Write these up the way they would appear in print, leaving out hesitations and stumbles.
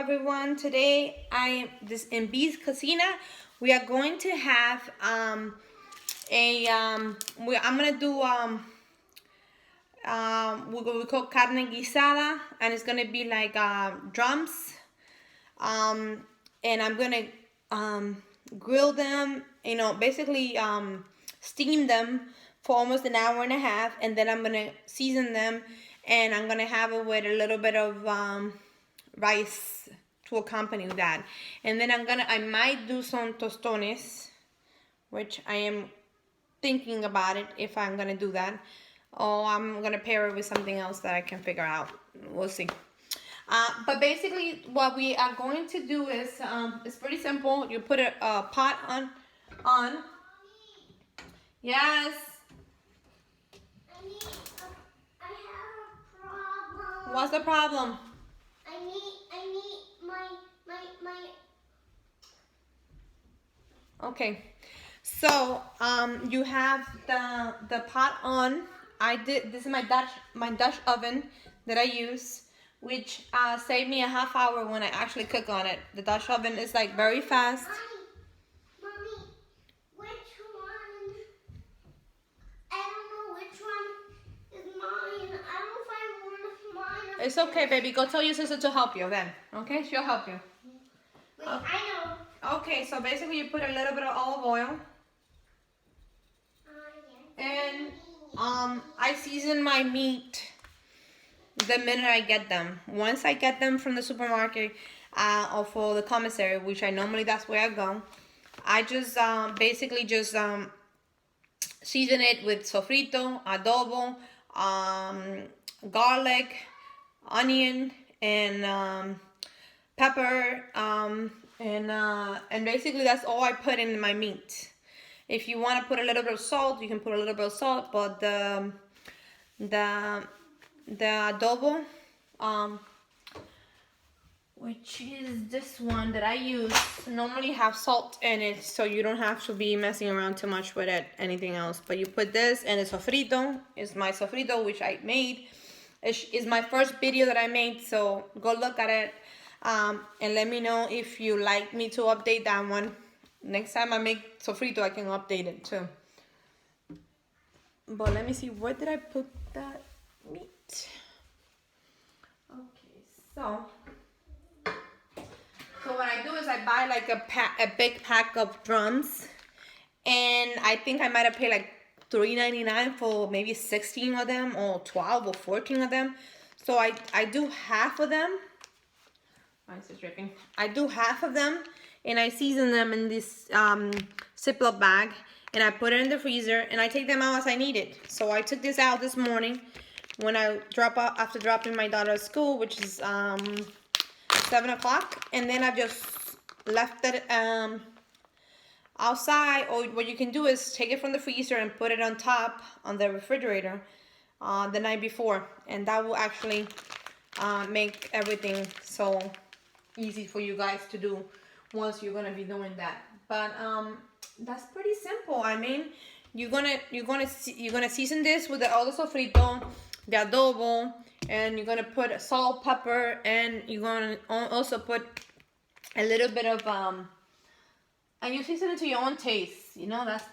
everyone. Today in B's Cocina. We are going to have I'm gonna do we call carne guisada, and it's gonna be like drumps. And I'm gonna grill them. Basically steam them for almost an hour and a half, and then I'm gonna season them, and I'm gonna have it with a little bit of rice to accompany that. And then I might do some tostones, which I am thinking about it, if I'm gonna do that, or I'm gonna pair it with something else that I can figure out. We'll see. But basically what we are going to do is it's pretty simple. You put a pot on. Yes. I have a problem. What's the problem? I need my. Okay, so you have the pot on. This is my Dutch oven that I use, which saved me a half hour when I actually cook on it. The Dutch oven is like very fast. Mommy, which one? I don't know which one is mine. I don't find one of mine. It's okay, baby. Go tell your sister to help you then. Okay, she'll help you. Wait, I know. Okay, so basically you put a little bit of olive oil. And I season my meat the minute I get them. Once I get them from the supermarket or for the commissary, which that's where I go, I just basically just season it with Sofrito, Adobo, garlic, onion, and pepper, and basically that's all I put in my meat. If you want to put a little bit of salt, you can put a little bit of salt, but the adobo, which is this one that I use, normally have salt in it, so you don't have to be messing around too much with it, anything else. But you put this, and it's sofrito. It's my sofrito, which I made. It's my first video that I made, so go look at it, and let me know if you like me to update that one. Next time I make sofrito, I can update it too. But let me see, where did I put that meat? Okay, so what I do is I buy like a big pack of drums, and I think I might have paid like $3.99 for maybe 16 of them, or 12 or 14 of them. So I do half of them. Why is it dripping? I do half of them, and I season them in this Ziploc bag, and I put it in the freezer, and I take them out as I need it. So I took this out this morning when I after dropping my daughter at school, which is 7 o'clock, and then I just left it outside. Or what you can do is take it from the freezer and put it on top on the refrigerator the night before, and that will actually make everything so easy for you guys to do once you're gonna be doing that. But that's pretty simple. I mean, you're gonna season this with all the sofrito, the adobo, and you're gonna put salt, pepper, and you're gonna also put a little bit of and you season it to your own taste.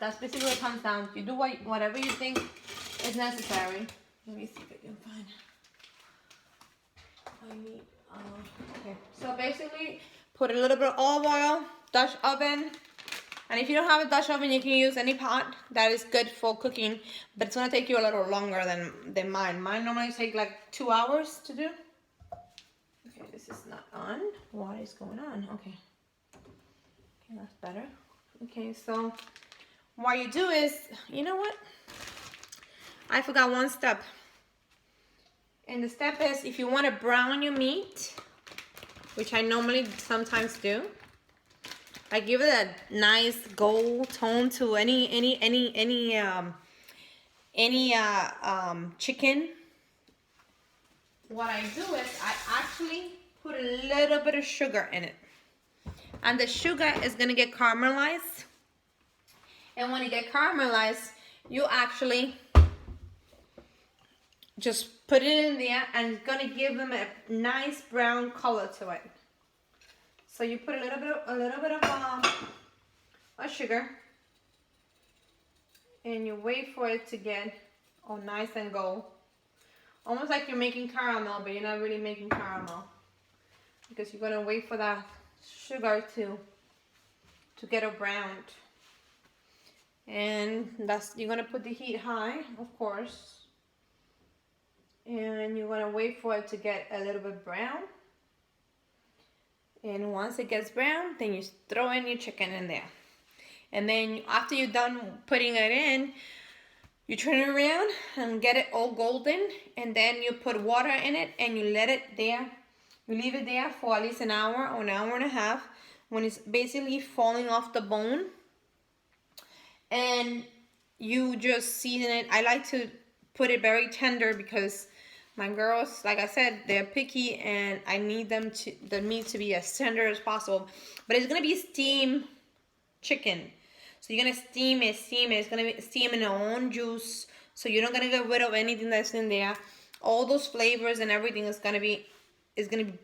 That's basically what it comes down. You do whatever you think is necessary. Let me see if I can find. Okay. So basically, put a little bit of olive oil, Dutch oven, and if you don't have a Dutch oven, you can use any pot that is good for cooking, but it's gonna take you a little longer than mine. Mine normally take like 2 hours to do. Okay, this is not on. What is going on? Okay, that's better. Okay, so what you do is, you know what? I forgot one step. And the step is, if you want to brown your meat, which I normally sometimes do, I give it a nice gold tone to any chicken. What I do is I actually put a little bit of sugar in it, and the sugar is gonna get caramelized. And when it gets caramelized, you actually just put it in there, and it's gonna give them a nice brown color to it. So you put a little bit of sugar, and you wait for it to get all nice and gold. Almost like you're making caramel, but you're not really making caramel, because you're gonna wait for that sugar to get it browned. And you're gonna put the heat high, of course. And you're gonna wait for it to get a little bit brown. And once it gets brown, then you throw in your chicken in there. And then after you're done putting it in, you turn it around and get it all golden. And then you put water in it and you let it there. You leave it there for at least an hour or an hour and a half when it's basically falling off the bone. And you just season it. I like to put it very tender because my girls, like I said, they're picky and I need the meat to be as tender as possible. But it's gonna be steamed chicken. So you're gonna steam it. It's gonna be steam in its own juice. So you're not gonna get rid of anything that's in there. All those flavors and everything is gonna be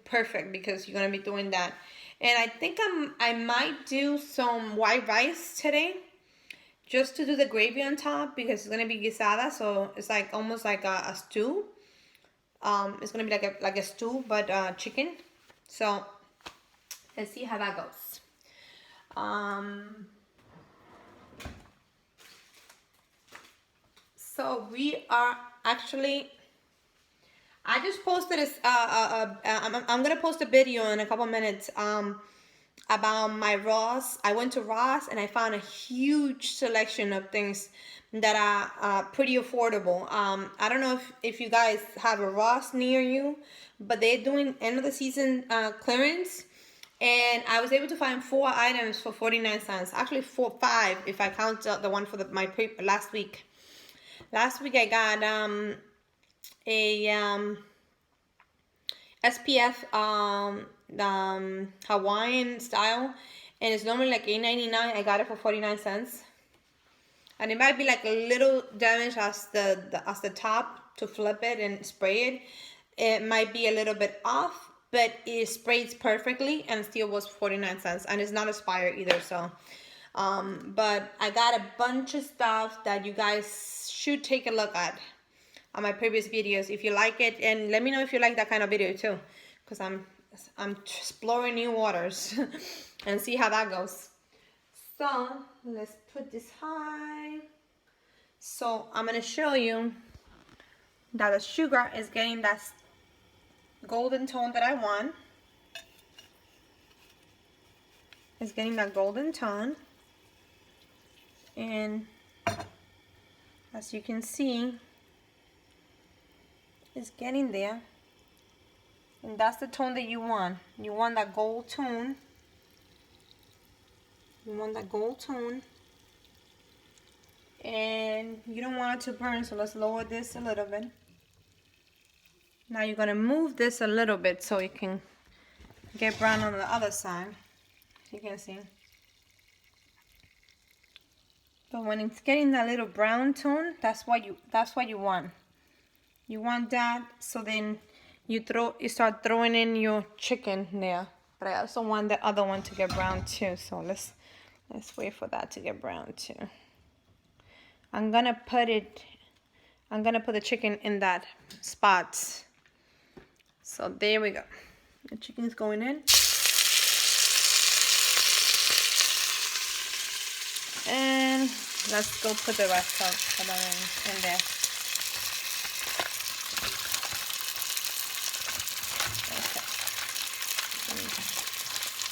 perfect because you're gonna be doing that. And I think I might do some white rice today, just to do the gravy on top, because it's gonna be guisada, so it's like almost like a stew. It's gonna be like a stew, but chicken. So let's see how that goes. So we are actually. I just posted this. I'm gonna post a video in a couple minutes. About my Ross. I went to Ross and I found a huge selection of things that are pretty affordable. I don't know if you guys have a Ross near you, but they're doing end of the season clearance, and I was able to find 4 items for 49 cents. Actually 5 if I count the one for last week. Last week I got a SPF Hawaiian style, and it's normally like $8.99. I got it for 49 cents, and it might be like a little damage as the top to flip it and spray it. It might be a little bit off, but it sprays perfectly and still was 49 cents, and it's not expired either. So but I got a bunch of stuff that you guys should take a look at on my previous videos if you like it, and let me know if you like that kind of video too, because I'm exploring new waters and see how that goes. So let's put this high. So I'm gonna show you that the sugar is getting that golden tone that I want. It's getting that golden tone, and as you can see, it's getting there. And that's the tone that you want. You want that gold tone. You want that gold tone. And you don't want it to burn, so let's lower this a little bit. Now you're going to move this a little bit so it can get brown on the other side. You can see. But when it's getting that little brown tone, that's what you want. You want that, so then you start throwing in your chicken there. But I also want the other one to get brown too. So let's wait for that to get brown too. I'm gonna put the chicken in that spot. So there we go. The chicken's going in. And let's go put the rest of them in there.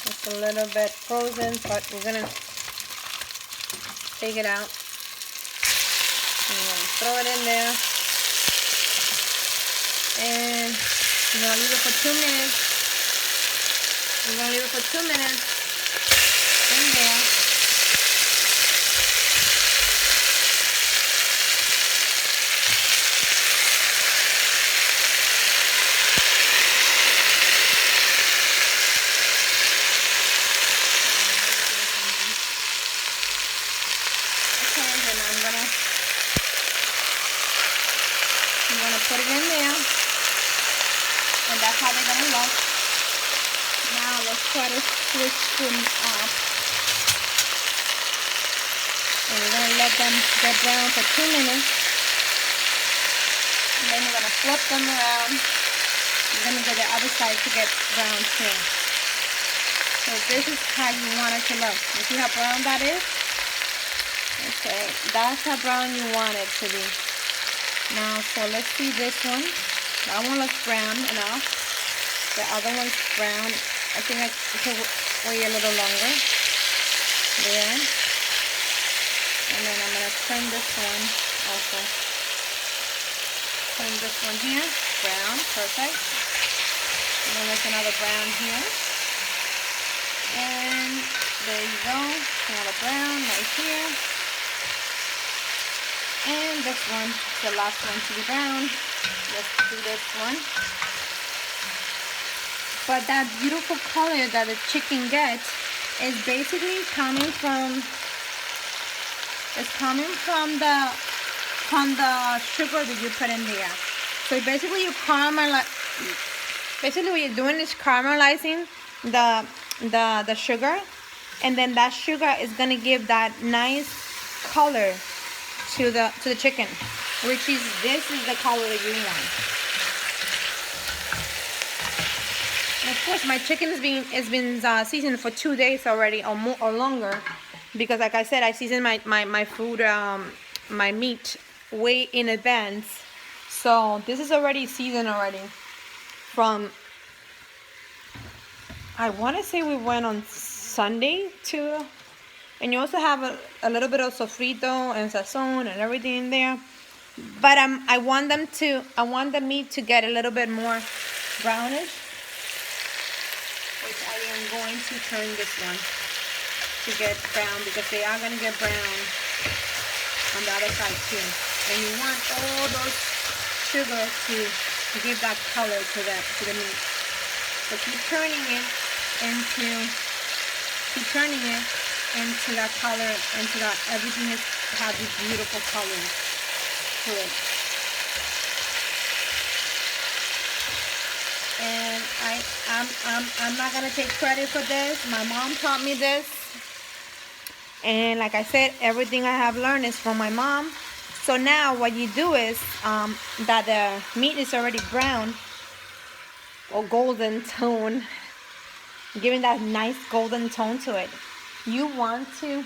It's a little bit frozen, but we're gonna take it out. And we're gonna throw it in there. And we're gonna leave it for 2 minutes. We're gonna leave it for 2 minutes in there. I'm gonna put it in there, and that's how they're gonna look. Now let's try to switch them up. And we're gonna let them get brown for 2 minutes. And then we're gonna flip them around. We're gonna get the other side to get brown too. So this is how you want it to look. You see how brown that is? Okay, that's how brown you want it to be. Now, so let's see this one. That one looks brown enough. The other one's brown. I think I should wait a little longer. There. And then I'm going to turn this one also. Turn this one here. Brown. Perfect. And then there's another brown here. And there you go. Another brown right here. And this one, the last one to be brown. Let's do this one. But that beautiful color that the chicken gets is basically coming from the sugar that you put in there. So basically you caramelize. Basically what you're doing is caramelizing the sugar, and then that sugar is gonna give that nice color to the chicken, which is this is the color that you want. And of course, my chicken has been seasoned for 2 days already, or more or longer, because like I said, I season my food, my meat way in advance. So this is already seasoned already. From I want to say we went on Sunday to. And you also have a little bit of sofrito and sazon and everything in there. But I want the meat to get a little bit more brownish. Which I am going to turn this one to get brown, because they are going to get brown on the other side too. And you want all those sugar to give that color to the meat. So keep turning it into that color, into that everything has these beautiful colors to it. And I'm not gonna take credit for this. My mom taught me this, and like I said, everything I have learned is from my mom. So now what you do is that the meat is already brown or golden tone, giving that nice golden tone to it. You want to,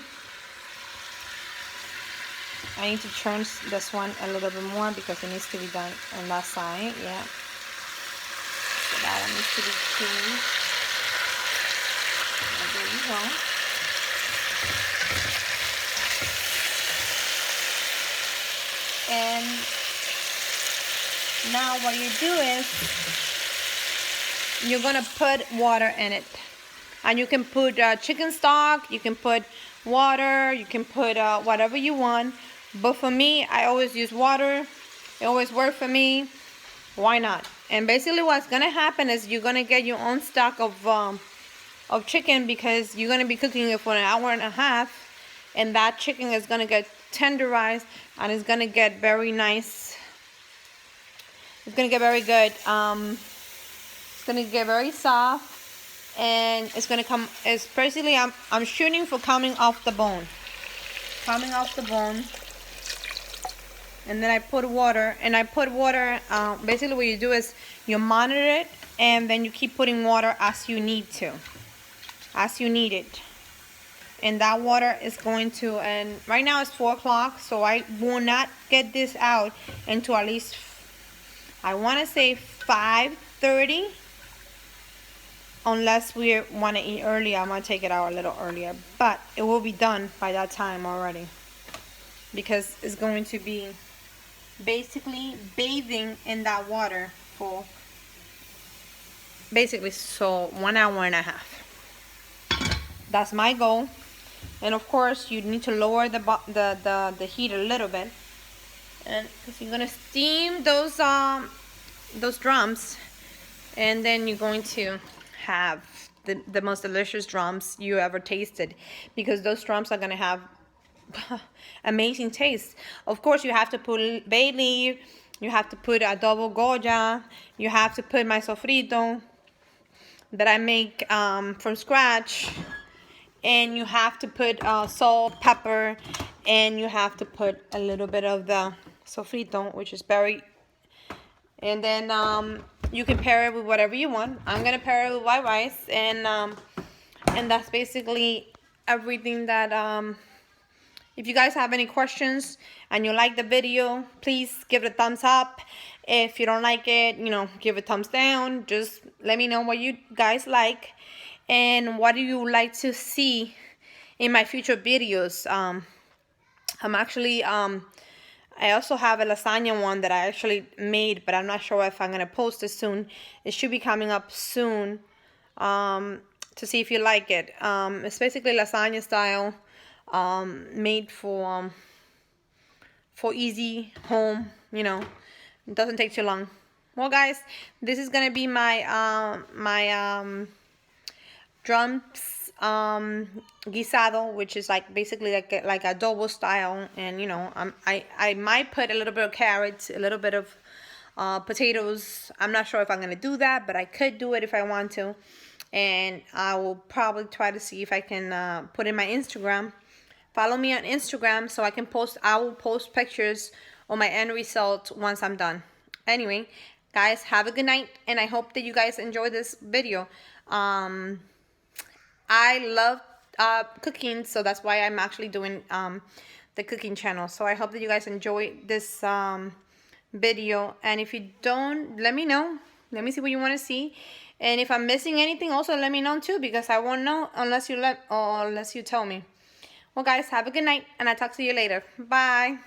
I need to turn this one a little bit more because it needs to be done on that side, yeah. So that one needs to be changed. There you go. And now what you do is, you're gonna put water in it. And you can put chicken stock, you can put water, you can put whatever you want. But for me, I always use water. It always works for me. Why not? And basically what's going to happen is you're going to get your own stock of chicken, because you're going to be cooking it for an hour and a half. And that chicken is going to get tenderized, and it's going to get very nice. It's going to get very good. It's going to get very soft. And it's gonna come, especially I'm shooting for coming off the bone. Coming off the bone. And then I put water, basically what you do is you monitor it, and then you keep putting water as you need to. As you need it. And that water is going to, and right now it's 4 o'clock, so I will not get this out until at least, I want to say 5:30. Unless we want to eat earlier, I'm going to take it out a little earlier. But it will be done by that time already. Because it's going to be basically bathing in that water for basically 1 hour and a half. That's my goal. And of course, you need to lower the heat a little bit. And because you're going to steam those drumps. And then you're going to have the most delicious drumps you ever tasted, because those drumps are going to have amazing taste. Of course, you have to put bay leaf, you have to put adobo Goya, you have to put my sofrito, that I make from scratch. And you have to put salt, pepper, and you have to put a little bit of the sofrito, which is berry. And then you can pair it with whatever you want. I'm gonna pair it with white rice, and that's basically everything that. If you guys have any questions and you like the video, please give it a thumbs up. If you don't like it, give it a thumbs down. Just let me know what you guys like and what do you like to see in my future videos. I'm actually I also have a lasagna one that I actually made, but I'm not sure if I'm gonna post it soon. It should be coming up soon, to see if you like it. It's basically lasagna style, made for easy home. It doesn't take too long. Well, guys, this is gonna be my Drumps Guisado, which is basically like adobo style, and I might put a little bit of carrots, a little bit of potatoes. I'm not sure if I'm gonna do that, but I could do it if I want to, and I will probably try to see if I can put in my Instagram. Follow me on Instagram so I will post pictures of my end result once I'm done. Anyway, guys, have a good night, and I hope that you guys enjoy this video. I love cooking, so that's why I'm actually doing the cooking channel. So I hope that you guys enjoy this video, and if you don't, let me know. Let me see what you want to see, and if I'm missing anything, also let me know too, because I won't know unless you tell me. Well, guys, have a good night, and I'll talk to you later. Bye.